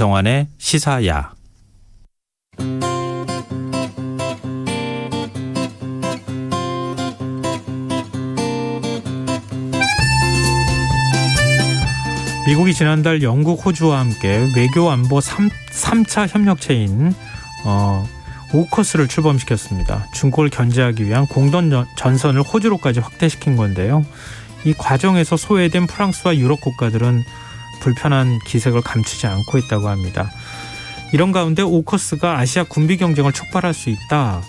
김성환의 시사야. 미국이 지난달 영국, 호주와 함께 외교 안보 3차 협력체인 오커스를 출범시켰습니다. 중국을 견제하기 위한 공동 전선을 호주로까지 확대시킨 건데요. 이 과정에서 소외된 프랑스와 유럽 국가들은 불편한 기색을 감추지 않고 있다고 합니다. 이런 가운데 오커스가 아시아 군비 경쟁을 촉발할 수 있다,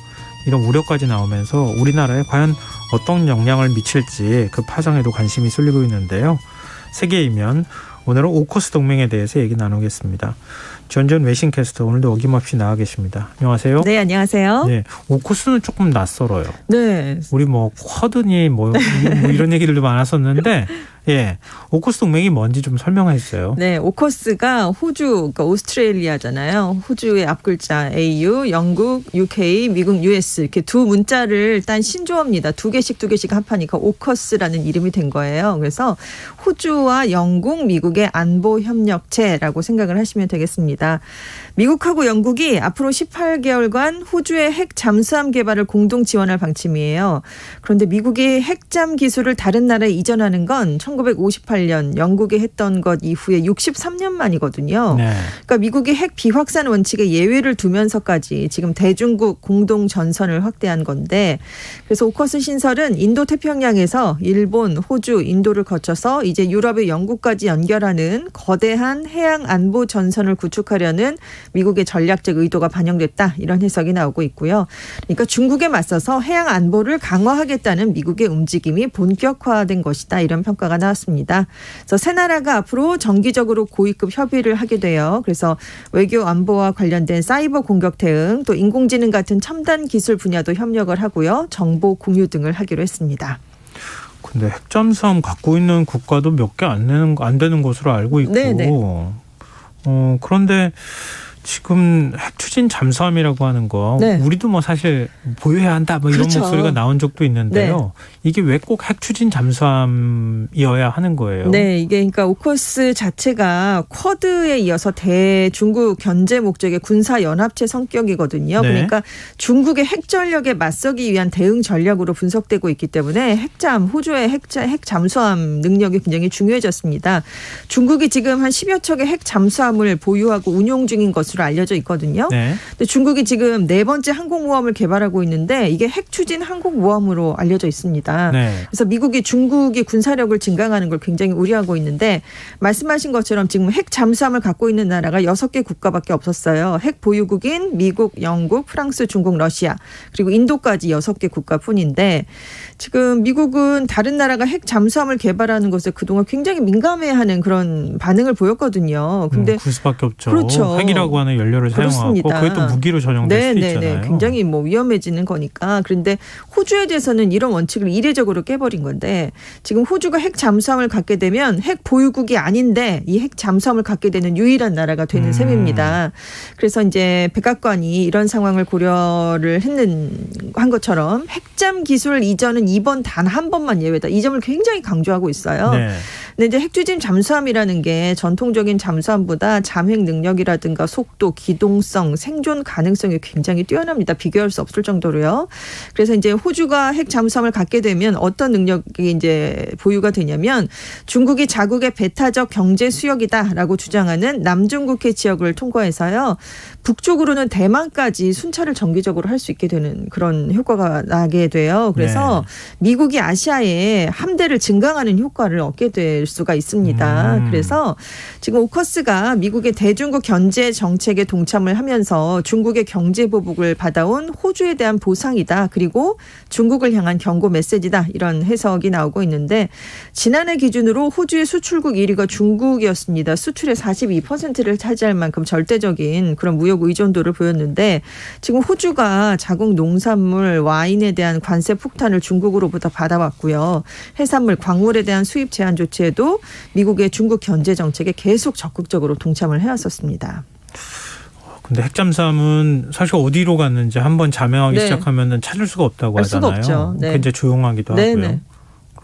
이런 우려까지 나오면서 우리나라에 과연 어떤 영향을 미칠지 그 파장에도 관심이 쏠리고 있는데요. 세계이면 오늘은 오커스 동맹에 대해서 얘기 나누겠습니다. 전전 외신캐스터 오늘도 어김없이 나와 계십니다. 안녕하세요. 네, 안녕하세요. 네, 오커스는 조금 낯설어요. 네. 우리 쿼드니 이런 얘기들도 많았었는데, 예, 오커스 동맹이 뭔지 좀 설명해 주세요. 네, 오커스가 호주, 그러니까 오스트레일리아잖아요. 호주의 앞글자 AU, 영국, UK, 미국, US 이렇게 두 문자를 딴 신조어입니다. 두 개씩 합하니까 오커스라는 이름이 된 거예요. 그래서 호주와 영국, 미국의 안보 협력체라고 생각을 하시면 되겠습니다. 미국하고 영국이 앞으로 18개월간 호주의 핵 잠수함 개발을 공동 지원할 방침이에요. 그런데 미국이 핵잠 기술을 다른 나라에 이전하는 건 1958년 영국이 했던 것 이후에 63년 만이거든요. 네. 그러니까 미국이 핵 비확산 원칙에 예외를 두면서까지 지금 대중국 공동 전선을 확대한 건데, 그래서 오커스 신설은 인도 태평양에서 일본, 호주, 인도를 거쳐서 이제 유럽의 영국까지 연결하는 거대한 해양 안보 전선을 구축하려는 미국의 전략적 의도가 반영됐다, 이런 해석이 나오고 있고요. 그러니까 중국에 맞서서 해양 안보를 강화하겠다는 미국의 움직임이 본격화된 것이다, 이런 평가가 나왔습니다. 그래서 세 나라가 앞으로 정기적으로 고위급 협의를 하게 돼요. 그래서 외교 안보와 관련된 사이버 공격 대응, 또 인공지능 같은 첨단 기술 분야도 협력을 하고요. 정보 공유 등을 하기로 했습니다. 근데 핵잠수함 갖고 있는 국가도 몇 개 안 되는 것으로 알고 있고, 네네. 그런데 지금 핵추진 잠수함이라고 하는 거, 네. 우리도 사실 보유해야 한다, 이런 그렇죠. 목소리가 나온 적도 있는데요. 네. 이게 왜 꼭 핵추진 잠수함이어야 하는 거예요? 네, 이게 그러니까 오커스 자체가 쿼드에 이어서 대중국 견제 목적의 군사 연합체 성격이거든요. 네. 그러니까 중국의 핵 전력에 맞서기 위한 대응 전략으로 분석되고 있기 때문에 호주의 핵 잠수함 능력이 굉장히 중요해졌습니다. 중국이 지금 한 10여 척의 핵 잠수함을 보유하고 운용 중인 것으로 알려져 있거든요. 네. 근데 중국이 지금 4번째 항공모함을 개발하고 있는데 이게 핵 추진 항공모함으로 알려져 있습니다. 네. 그래서 미국이 중국이 군사력을 증강하는 걸 굉장히 우려하고 있는데, 말씀하신 것처럼 지금 핵 잠수함을 갖고 있는 나라가 6개 국가밖에 없었어요. 핵 보유국인 미국, 영국, 프랑스, 중국, 러시아, 그리고 인도까지 6개 국가뿐인데, 지금 미국은 다른 나라가 핵 잠수함을 개발하는 것에 그동안 굉장히 민감해하는 그런 반응을 보였거든요. 근데 그럴 수밖에 없죠. 그렇죠. 핵이라고 하는 연료를 사용하고 그게 또 무기로 전용될 수도 있잖아요. 굉장히 위험해지는 거니까. 그런데 호주에 대해서는 이런 원칙을 이례적으로 깨버린 건데, 지금 호주가 핵 잠수함을 갖게 되면 핵 보유국이 아닌데 이 핵 잠수함을 갖게 되는 유일한 나라가 되는 셈입니다. 그래서 이제 백악관이 이런 상황을 고려를 한 것처럼 핵잠 기술 이전은 이번 단 한 번만 예외다, 이 점을 굉장히 강조하고 있어요. 네. 근데 이제 핵추진 잠수함이라는 게 전통적인 잠수함보다 잠핵 능력이라든가 속도, 기동성, 생존 가능성이 굉장히 뛰어납니다. 비교할 수 없을 정도로요. 그래서 이제 호주가 핵 잠수함을 갖게 되면 어떤 능력이 이제 보유가 되냐면, 중국이 자국의 배타적 경제 수역이다라고 주장하는 남중국해 지역을 통과해서요, 북쪽으로는 대만까지 순찰을 정기적으로 할 수 있게 되는 그런 효과가 나게 돼요. 그래서 미국이 아시아에 함대를 증강하는 효과를 얻게 될 수가 있습니다. 그래서 지금 오커스가 미국의 대중국 견제 정책에 동참을 하면서 중국의 경제 보복을 받아온 호주에 대한 보상이다, 그리고 중국을 향한 경고 메시지다, 이런 해석이 나오고 있는데, 지난해 기준으로 호주의 수출국 1위가 중국이었습니다. 수출의 42%를 차지할 만큼 절대적인 그런 무역 의존도를 보였는데, 지금 호주가 자국 농산물, 와인에 대한 관세 폭탄을 중국으로부터 받아왔고요. 해산물, 광물에 대한 수입 제한 조치에도 미국의 중국 견제 정책에 계속 적극적으로 동참을 해왔었습니다. 근데 핵잠수함은 사실 어디로 갔는지 한번 잠영하기 시작하면은 찾을 수가 없다고 하잖아요. 수가 없죠. 그게 이제 조용하기도 하고요.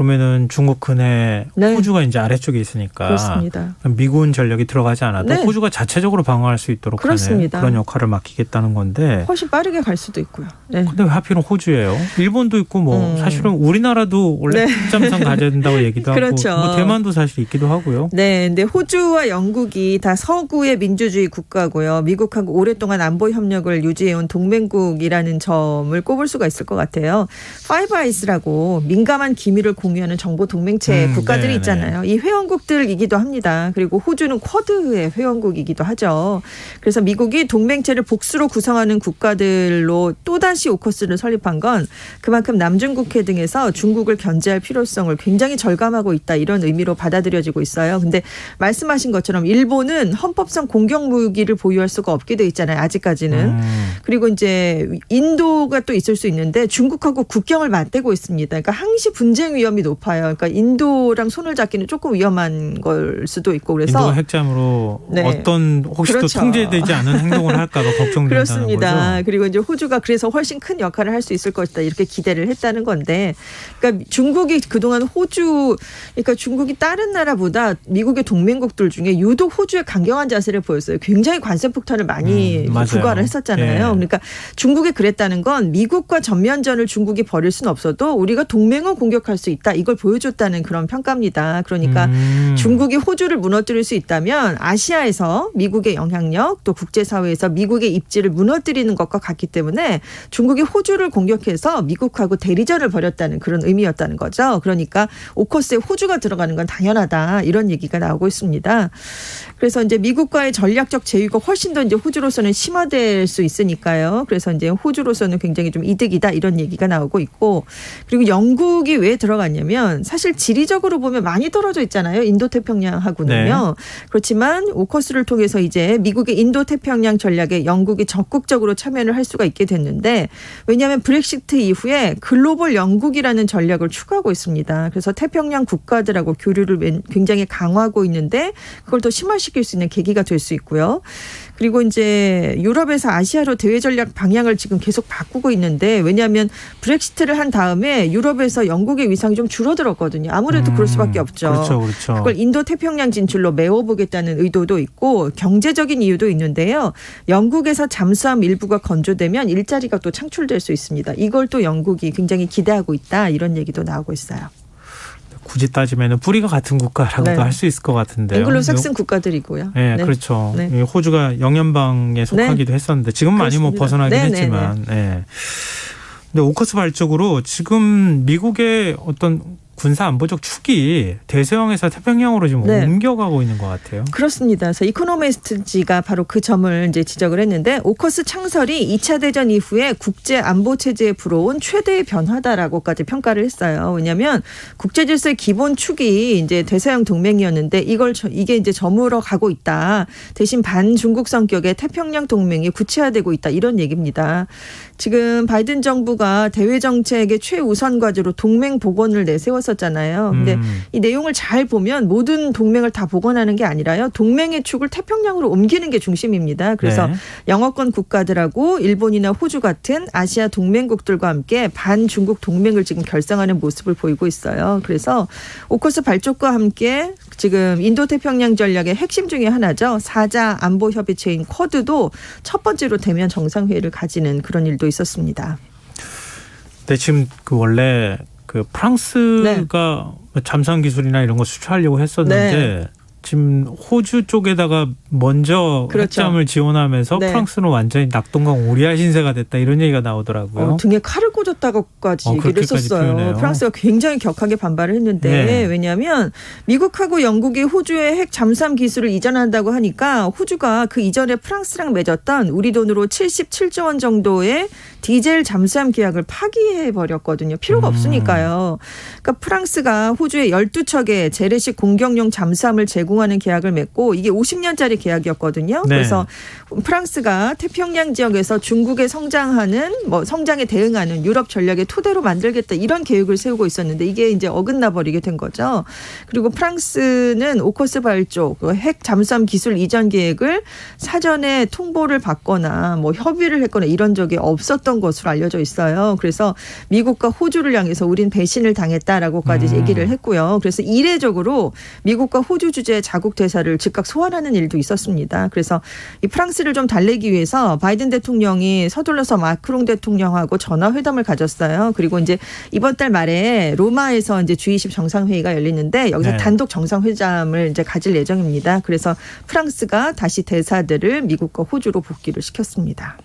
그러면은 중국 근해 네. 호주가 이제 아래쪽에 있으니까 그렇습니다. 미군 전력이 들어가지 않아도 네. 호주가 자체적으로 방어할 수 있도록 그렇습니다. 하는 그런 역할을 맡기겠다는 건데. 훨씬 빠르게 갈 수도 있고요. 네. 근데 왜 하필은 호주예요? 일본도 있고 뭐 사실은 우리나라도 원래 네. 핵잠수함 가져야 된다고 얘기도 그렇죠. 하고 뭐 대만도 사실 있기도 하고요. 네, 근데 호주와 영국이 다 서구의 민주주의 국가고요. 미국하고 오랫동안 안보 협력을 유지해온 동맹국이라는 점을 꼽을 수가 있을 것 같아요. 파이브 아이스라고 민감한 기밀을 공유하는 정보 동맹체 국가들이 네네. 있잖아요. 이 회원국들이기도 합니다. 그리고 호주는 쿼드의 회원국이기도 하죠. 그래서 미국이 동맹체를 복수로 구성하는 국가들로 또다시 오커스를 설립한 건 그만큼 남중국해 등에서 중국을 견제할 필요성을 굉장히 절감하고 있다, 이런 의미로 받아들여지고 있어요. 근데 말씀하신 것처럼 일본은 헌법상 공격 무기를 보유할 수가 없게 돼 있잖아요. 아직까지는. 그리고 이제 인도가 또 있을 수 있는데 중국하고 국경을 맞대고 있습니다. 그러니까 항시 분쟁 위험이 높아요. 그러니까 인도랑 손을 잡기는 조금 위험한 걸 수도 있고, 그래서 인도가 핵잠으로 네. 어떤 혹시 그렇죠. 또 통제되지 않은 행동을 할까 봐 걱정된다는 그렇습니다. 거죠. 그리고 이제 호주가 그래서 훨씬 큰 역할을 할 수 있을 것이다, 이렇게 기대를 했다는 건데, 그러니까 중국이 그동안 그러니까 중국이 다른 나라보다 미국의 동맹국들 중에 유독 호주에 강경한 자세를 보였어요. 굉장히 관세 폭탄을 많이 부과를 했었잖아요. 예. 그러니까 중국이 그랬다는 건 미국과 전면전을 중국이 벌일 수는 없어도 우리가 동맹을 공격할 수 있다, 이걸 보여줬다는 그런 평가입니다. 그러니까 중국이 호주를 무너뜨릴 수 있다면 아시아에서 미국의 영향력, 또 국제사회에서 미국의 입지를 무너뜨리는 것과 같기 때문에 중국이 호주를 공격해서 미국하고 대리전을 벌였다는 그런 의미였다는 거죠. 그러니까 오커스에 호주가 들어가는 건 당연하다, 이런 얘기가 나오고 있습니다. 그래서 이제 미국과의 전략적 제휴가 훨씬 더 이제 호주로서는 심화될 수 있으니까요. 그래서 이제 호주로서는 굉장히 좀 이득이다, 이런 얘기가 나오고 있고, 그리고 영국이 왜 들어갔냐면 사실 지리적으로 보면 많이 떨어져 있잖아요. 인도태평양하고는요. 네. 그렇지만 오커스를 통해서 이제 미국의 인도태평양 전략에 영국이 적극적으로 참여를 할 수가 있게 됐는데, 왜냐하면 브렉시트 이후에 글로벌 영국이라는 전략을 추구하고 있습니다. 그래서 태평양 국가들하고 교류를 굉장히 강화하고 있는데 그걸 더 심화시킬 수 있는 계기가 될 수 있고요. 그리고 이제 유럽에서 아시아로 대외 전략 방향을 지금 계속 바꾸고 있는데, 왜냐하면 브렉시트를 한 다음에 유럽에서 영국의 위상이 좀 줄어들었거든요. 아무래도 그럴 수밖에 없죠. 그렇죠. 그걸 인도 태평양 진출로 메워보겠다는 의도도 있고 경제적인 이유도 있는데요. 영국에서 잠수함 일부가 건조되면 일자리가 또 창출될 수 있습니다. 이걸 또 영국이 굉장히 기대하고 있다, 이런 얘기도 나오고 있어요. 굳이 따지면 뿌리가 같은 국가라고도 네. 할 수 있을 것 같은데요. 앵글로삭슨 국가들이고요. 네, 네. 그렇죠. 네. 호주가 영연방에 속하기도 했었는데 지금 많이 뭐 벗어나긴 했지만. 네. 근데 오커스 발족으로 지금 미국의 어떤 군사 안보적 축이 대서양에서 태평양으로 지금 옮겨가고 있는 것 같아요. 그렇습니다. 그래서 이코노미스트지가 바로 그 점을 이제 지적을 했는데, 오커스 창설이 2차 대전 이후에 국제 안보 체제에 불어온 최대의 변화다라고까지 평가를 했어요. 왜냐하면 국제 질서의 기본 축이 이제 대서양 동맹이었는데 이게 이제 저물어 가고 있다. 대신 반중국 성격의 태평양 동맹이 구체화되고 있다, 이런 얘기입니다. 지금 바이든 정부가 대외 정책의 최우선 과제로 동맹 복원을 내세웠었잖아요. 근데 이 내용을 잘 보면 모든 동맹을 다 복원하는 게 아니라요, 동맹의 축을 태평양으로 옮기는 게 중심입니다. 그래서 네. 영어권 국가들하고 일본이나 호주 같은 아시아 동맹국들과 함께 반중국 동맹을 지금 결성하는 모습을 보이고 있어요. 그래서 오커스 발족과 함께 지금 인도태평양 전략의 핵심 중에 하나죠. 4자 안보협의체인 쿼드도 첫 번째로 대면 정상회의를 가지는 그런 일도 있었습니다. 근데 지금 원래 프랑스가 잠수함 기술이나 이런 거 수출하려고 했었는데 지금 호주 쪽에다가 먼저 핵잠을 지원하면서 프랑스는 완전히 낙동강 오리알 신세가 됐다, 이런 얘기가 나오더라고요. 등에 칼을 꽂았다고까지 얘기를 했었어요. 표현해요. 프랑스가 굉장히 격하게 반발을 했는데 왜냐하면 미국하고 영국이 호주에 핵 잠수함 기술을 이전한다고 하니까 호주가 그 이전에 프랑스랑 맺었던 우리 돈으로 77조 원 정도의 디젤 잠수함 계약을 파기해버렸거든요. 필요가 없으니까요. 그러니까 프랑스가 호주에 12척의 재래식 공격용 잠수함을 제공 제공하는 계약을 맺고 이게 50년짜리 계약이었거든요. 네. 그래서 프랑스가 태평양 지역에서 중국의 성장에 대응하는 유럽 전략의 토대로 만들겠다 이런 계획을 세우고 있었는데 이게 이제 어긋나 버리게 된 거죠. 그리고 프랑스는 오커스 발조 핵 잠수함 기술 이전 계획을 사전에 통보를 받거나 뭐 협의를 했거나 이런 적이 없었던 것으로 알려져 있어요. 그래서 미국과 호주를 향해서 우린 배신을 당했다라고까지 얘기를 했고요. 그래서 이례적으로 미국과 호주 주재의 자국 대사를 즉각 소환하는 일도 있었습니다. 그래서 이 프랑스를 좀 달래기 위해서 바이든 대통령이 서둘러서 마크롱 대통령하고 전화회담을 가졌어요. 그리고 이제 이번 달 말에 로마에서 이제 G20 정상회의가 열리는데 여기서 네. 단독 정상회담을 이제 가질 예정입니다. 그래서 프랑스가 다시 대사들을 미국과 호주로 복귀를 시켰습니다.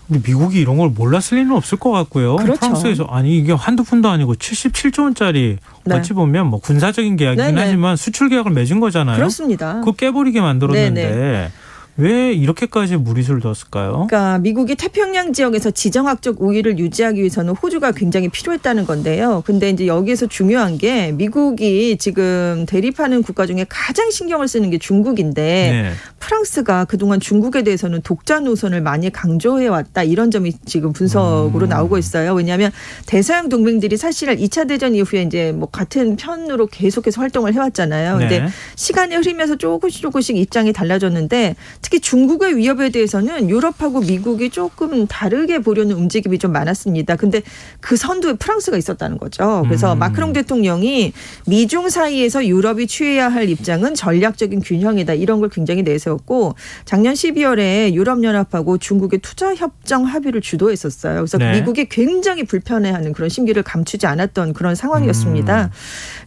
근데 미국이 이런 걸 몰랐을 리는 없을 것 같고요. 그렇죠. 프랑스에서 아니 이게 한두 푼도 아니고 77조 원짜리 네. 어찌 보면 뭐 군사적인 계약이긴 네네. 하지만 수출 계약을 맺은 거잖아요. 그렇습니다. 그거 깨버리게 만들었는데 네네. 왜 이렇게까지 무리수를 뒀을까요? 그러니까 미국이 태평양 지역에서 지정학적 우위를 유지하기 위해서는 호주가 굉장히 필요했다는 건데요. 근데 이제 여기에서 중요한 게 미국이 지금 대립하는 국가 중에 가장 신경을 쓰는 게 중국인데 네. 프랑스가 그동안 중국에 대해서는 독자 노선을 많이 강조해왔다. 이런 점이 지금 분석으로 나오고 있어요. 왜냐하면 대서양 동맹들이 사실 2차 대전 이후에 이제 뭐 같은 편으로 계속해서 활동을 해왔잖아요. 근데 네. 시간이 흐르면서 조금씩 입장이 달라졌는데 특히 중국의 위협에 대해서는 유럽하고 미국이 조금 다르게 보려는 움직임이 좀 많았습니다. 근데 그 선두에 프랑스가 있었다는 거죠. 그래서 마크롱 대통령이 미중 사이에서 유럽이 취해야 할 입장은 전략적인 균형이다. 이런 걸 굉장히 내세웠고 작년 12월에 유럽연합하고 중국의 투자협정 합의를 주도했었어요. 그래서 네. 미국이 굉장히 불편해하는 그런 심기를 감추지 않았던 그런 상황이었습니다.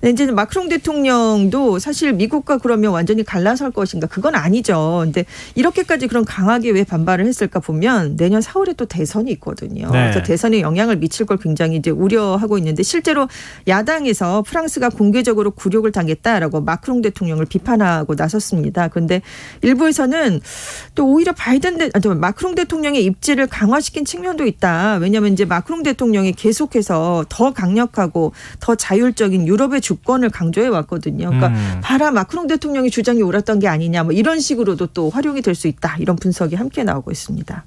근데 이제 마크롱 대통령도 사실 미국과 그러면 완전히 갈라설 것인가 그건 아니죠. 근데 이렇게까지 그런 강하게 왜 반발을 했을까 보면 내년 4월에 또 대선이 있거든요. 네. 그래서 대선에 영향을 미칠 걸 굉장히 이제 우려하고 있는데 실제로 야당에서 프랑스가 공개적으로 굴욕을 당했다라고 마크롱 대통령을 비판하고 나섰습니다. 그런데 일부에서는 또 오히려 마크롱 대통령의 입지를 강화시킨 측면도 있다. 왜냐하면 이제 마크롱 대통령이 계속해서 더 강력하고 더 자율적인 유럽의 주권을 강조해 왔거든요. 그러니까 봐라 마크롱 대통령이 주장이 옳았던 게 아니냐 뭐 이런 식으로도 또 활용이 될 수 있다. 이런 분석이 함께 나오고 있습니다.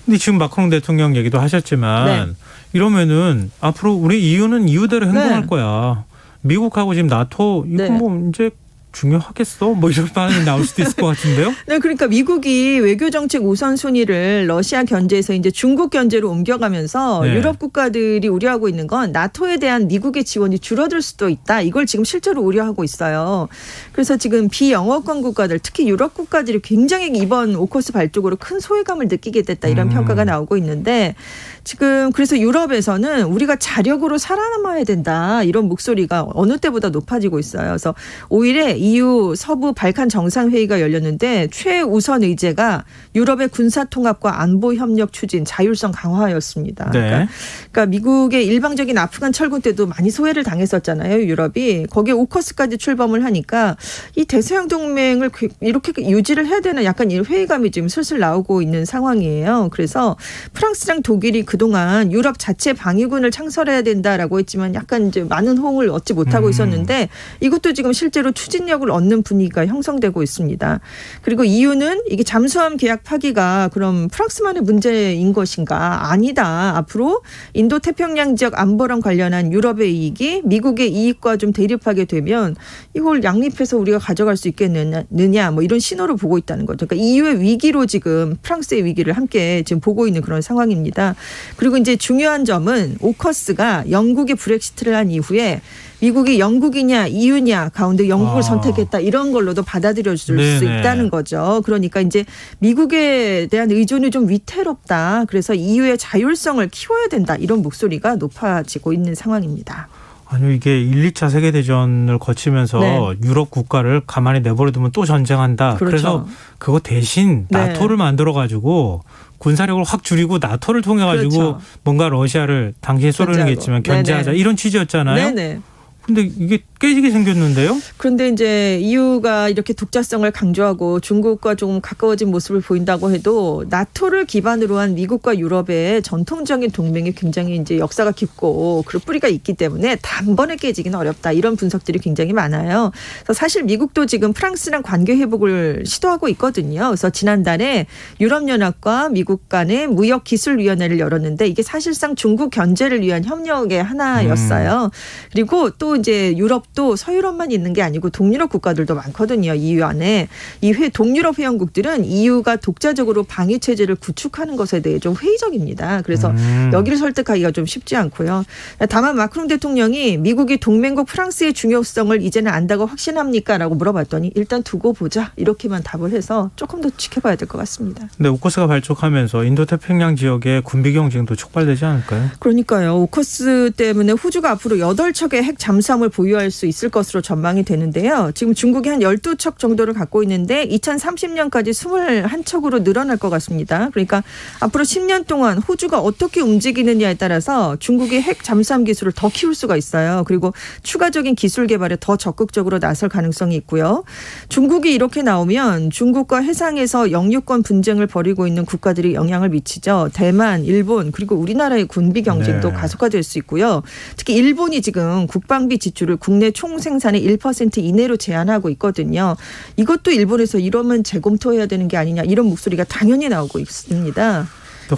근데 지금 마크롱 대통령 얘기도 하셨지만 네. 이러면은 앞으로 우리 EU는 EU대로 행동할 네. 거야. 미국하고 지금 나토 이거 네. 뭐 이제 중요하겠어? 뭐 이런 반응이 나올 수도 있을 것 같은데요. 네, 그러니까 미국이 외교 정책 우선순위를 러시아 견제에서 이제 중국 견제로 옮겨가면서 네. 유럽 국가들이 우려하고 있는 건 나토에 대한 미국의 지원이 줄어들 수도 있다. 이걸 지금 실제로 우려하고 있어요. 그래서 지금 비영어권 국가들, 특히 유럽 국가들이 굉장히 이번 오커스 발족으로 큰 소외감을 느끼게 됐다. 이런 평가가 나오고 있는데 지금 그래서 유럽에서는 우리가 자력으로 살아남아야 된다. 이런 목소리가 어느 때보다 높아지고 있어요. 그래서 오히려 EU 서부 발칸 정상회의가 열렸는데 최우선 의제가 유럽의 군사통합과 안보협력 추진, 자율성 강화였습니다. 네. 그러니까 미국의 일방적인 아프간 철군 때도 많이 소외를 당했었잖아요. 유럽이. 거기에 오커스까지 출범을 하니까 이 대서양 동맹을 이렇게 유지를 해야 되나 약간 이 회의감이 지금 슬슬 나오고 있는 상황이에요. 그래서 프랑스랑 독일이 그동안 유럽 자체 방위군을 창설해야 된다라고 했지만 약간 이제 많은 호응을 얻지 못하고 있었는데 이것도 지금 실제로 추진력을 얻는 분위기가 형성되고 있습니다. 그리고 EU는 이게 잠수함 계약 파기가 그럼 프랑스만의 문제인 것인가? 아니다. 앞으로 인도 태평양 지역 안보랑 관련한 유럽의 이익이 미국의 이익과 좀 대립하게 되면 이걸 양립해서 우리가 가져갈 수 있겠느냐 뭐 이런 신호를 보고 있다는 거죠. 그러니까 EU의 위기로 지금 프랑스의 위기를 함께 지금 보고 있는 그런 상황입니다. 그리고 이제 중요한 점은 오커스가 영국이 브렉시트를 한 이후에 미국이 영국이냐 EU냐 가운데 영국을 선택했다 이런 걸로도 받아들여줄 수 있다는 거죠. 그러니까 이제 미국에 대한 의존이 좀 위태롭다. 그래서 EU의 자율성을 키워야 된다. 이런 목소리가 높아지고 있는 상황입니다. 아니 이게 1, 2차 세계대전을 거치면서 네. 유럽 국가를 가만히 내버려두면 또 전쟁한다. 그렇죠. 그래서 그거 대신 나토를 만들어가지고 군사력을 확 줄이고 나토를 통해가지고 그렇죠. 뭔가 러시아를 당시에 소련이겠지만 견제하자. 네네. 이런 취지였잖아요. 네네. 근데 이게 깨지게 생겼는데요? 그런데 이제 EU가 이렇게 독자성을 강조하고 중국과 조금 가까워진 모습을 보인다고 해도 나토를 기반으로 한 미국과 유럽의 전통적인 동맹이 굉장히 이제 역사가 깊고 그런 뿌리가 있기 때문에 단번에 깨지기는 어렵다. 이런 분석들이 굉장히 많아요. 그래서 사실 미국도 지금 프랑스랑 관계 회복을 시도하고 있거든요. 그래서 지난달에 유럽연합과 미국 간의 무역기술위원회를 열었는데 이게 사실상 중국 견제를 위한 협력의 하나였어요. 그리고 또 이제 유럽도 서유럽만 있는 게 아니고 동유럽 국가들도 많거든요. EU 안에. 이 동유럽 회원국들은 EU가 독자적으로 방위 체제를 구축하는 것에 대해 좀 회의적입니다. 그래서 여기를 설득하기가 좀 쉽지 않고요. 다만 마크롱 대통령이 미국이 동맹국 프랑스의 중요성을 이제는 안다고 확신합니까? 라고 물어봤더니 일단 두고 보자. 이렇게만 답을 해서 조금 더 지켜봐야 될 것 같습니다. 근데 오커스가 발족하면서 인도태평양 지역의 군비 경쟁도 촉발되지 않을까요? 그러니까요. 오커스 때문에 호주가 앞으로 8척의 핵 잠수함을 보유할 수 있을 것으로 전망이 되는데요. 지금 중국이 한 12척 정도를 갖고 있는데 2030년까지 21척으로 늘어날 것 같습니다. 그러니까 앞으로 10년 동안 호주가 어떻게 움직이느냐에 따라서 중국이 핵 잠수함 기술을 더 키울 수가 있어요. 그리고 추가적인 기술 개발에 더 적극적으로 나설 가능성이 있고요. 중국이 이렇게 나오면 중국과 해상에서 영유권 분쟁을 벌이고 있는 국가들이 영향을 미치죠. 대만, 일본 그리고 우리나라의 군비 경쟁도 가속화될 수 있고요. 특히 일본이 지금 국방비 지출을 국내 총생산의 1% 이내로 제한하고 있거든요. 이것도 일본에서 이러면 재검토해야 되는 게 아니냐 이런 목소리가 당연히 나오고 있습니다.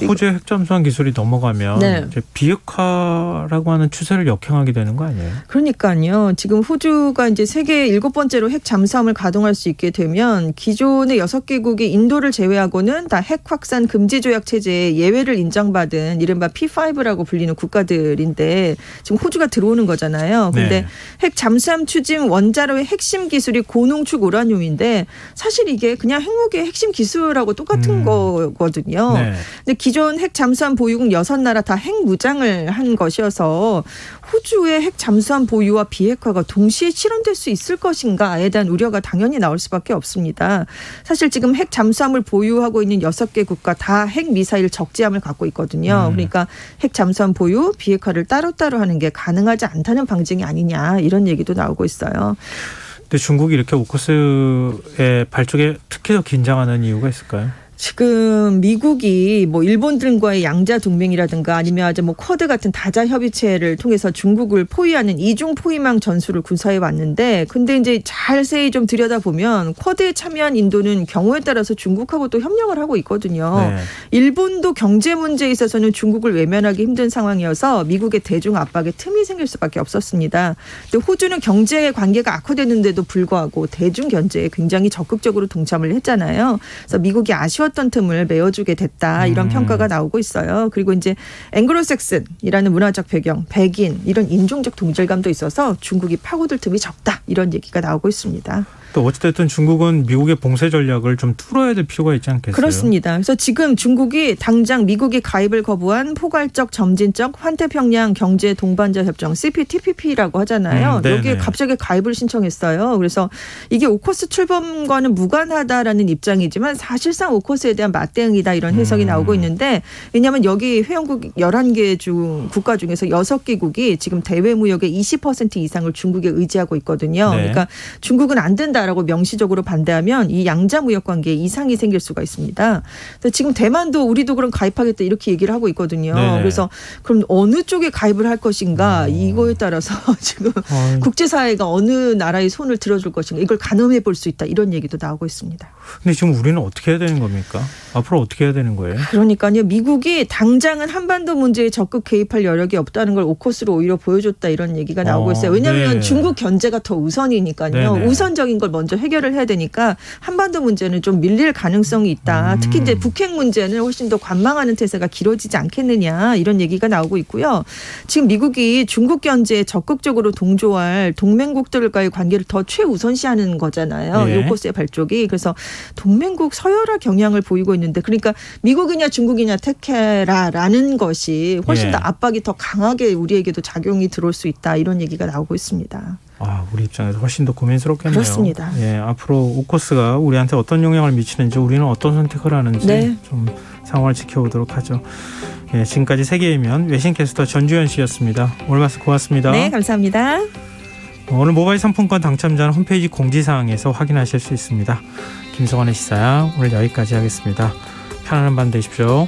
호주의 핵잠수함 기술이 넘어가면 네. 이제 비핵화라고 하는 추세를 역행하게 되는 거 아니에요? 그러니까요. 지금 호주가 이제 세계 7번째로 핵 잠수함을 가동할 수 있게 되면 기존의 6개국이 인도를 제외하고는 다 핵 확산 금지 조약 체제에 예외를 인정받은 이른바 P5라고 불리는 국가들인데 지금 호주가 들어오는 거잖아요. 그런데 네. 핵 잠수함 추진 원자로의 핵심 기술이 고농축 우라늄인데 사실 이게 그냥 핵무기의 핵심 기술하고 똑같은 거거든요. 네. 근데 기존 핵 잠수함 보유국 6나라 다 핵 무장을 한 것이어서 호주의 핵 잠수함 보유와 비핵화가 동시에 실현될 수 있을 것인가에 대한 우려가 당연히 나올 수밖에 없습니다. 사실 지금 핵 잠수함을 보유하고 있는 6개 국가 다 핵 미사일 적재함을 갖고 있거든요. 그러니까 핵 잠수함 보유, 비핵화를 따로따로 하는 게 가능하지 않다는 방증이 아니냐 이런 얘기도 나오고 있어요. 근데 중국이 이렇게 오커스의 발족에 특히 더 긴장하는 이유가 있을까요? 지금 미국이 뭐 일본들과의 양자 동맹이라든가 아니면 아주 뭐 쿼드 같은 다자 협의체를 통해서 중국을 포위하는 이중 포위망 전술을 구사해 왔는데 근데 이제 자세히 좀 들여다보면 쿼드에 참여한 인도는 경우에 따라서 중국하고 또 협력을 하고 있거든요. 네. 일본도 경제 문제에 있어서는 중국을 외면하기 힘든 상황이어서 미국의 대중 압박에 틈이 생길 수밖에 없었습니다. 근데 호주는 경제 관계가 악화됐는데도 불구하고 대중 견제에 굉장히 적극적으로 동참을 했잖아요. 그래서 미국이 아쉬웠던 틈을 메워주게 됐다 이런 평가가 나오고 있어요. 그리고 이제 앵글로색슨이라는 문화적 배경, 백인 이런 인종적 동질감도 있어서 중국이 파고들 틈이 적다 이런 얘기가 나오고 있습니다. 또 어찌됐든 중국은 미국의 봉쇄 전략을 좀 뚫어야 될 필요가 있지 않겠어요? 그렇습니다. 그래서 지금 중국이 당장 미국이 가입을 거부한 포괄적 점진적 환태평양 경제 동반자 협정 CPTPP라고 하잖아요. 여기에 갑자기 가입을 신청했어요. 그래서 이게 오커스 출범과는 무관하다라는 입장이지만 사실상 오커스에 대한 맞대응이다 이런 해석이 나오고 있는데 왜냐하면 여기 회원국 11개 중 국가 중에서 6개국이 지금 대외 무역의 20% 이상을 중국에 의지하고 있거든요. 네. 그러니까 중국은 안 된다. 라고 명시적으로 반대하면 이 양자 무역 관계에 이상이 생길 수가 있습니다. 지금 대만도 우리도 그럼 가입하겠다 이렇게 얘기를 하고 있거든요. 네네. 그래서 그럼 어느 쪽에 가입을 할 것인가 이거에 따라서 지금 국제사회가 어느 나라의 손을 들어줄 것인가 이걸 가늠해 볼 수 있다 이런 얘기도 나오고 있습니다. 근데 지금 우리는 어떻게 해야 되는 겁니까? 앞으로 어떻게 해야 되는 거예요? 그러니까요. 미국이 당장은 한반도 문제에 적극 개입할 여력이 없다는 걸 오커스로 오히려 보여줬다 이런 얘기가 나오고 있어요. 왜냐하면 네. 중국 견제가 더 우선이니까요. 네네. 우선적인 걸 먼저 해결을 해야 되니까 한반도 문제는 좀 밀릴 가능성이 있다. 특히 이제 북핵 문제는 훨씬 더 관망하는 태세가 길어지지 않겠느냐 이런 얘기가 나오고 있고요. 지금 미국이 중국 견제에 적극적으로 동조할 동맹국들과의 관계를 더 최우선시하는 거잖아요. 네. 오커스의 발족이. 그래서 동맹국 서열화 경향을 보이고 있는데 그러니까 미국이냐 중국이냐 택해라라는 것이 훨씬 더 압박이 더 강하게 우리에게도 작용이 들어올 수 있다. 이런 얘기가 나오고 있습니다. 우리 입장에서 훨씬 더 고민스럽겠네요. 그렇습니다. 예, 앞으로 오커스가 우리한테 어떤 영향을 미치는지 우리는 어떤 선택을 하는지 좀 상황을 지켜보도록 하죠. 예, 지금까지 세계이면 외신캐스터 전주현 씨였습니다. 오늘 말씀 고맙습니다. 네, 감사합니다. 오늘 모바일 상품권 당첨자는 홈페이지 공지사항에서 확인하실 수 있습니다. 김성환의 시사야 오늘 여기까지 하겠습니다. 편안한 밤 되십시오.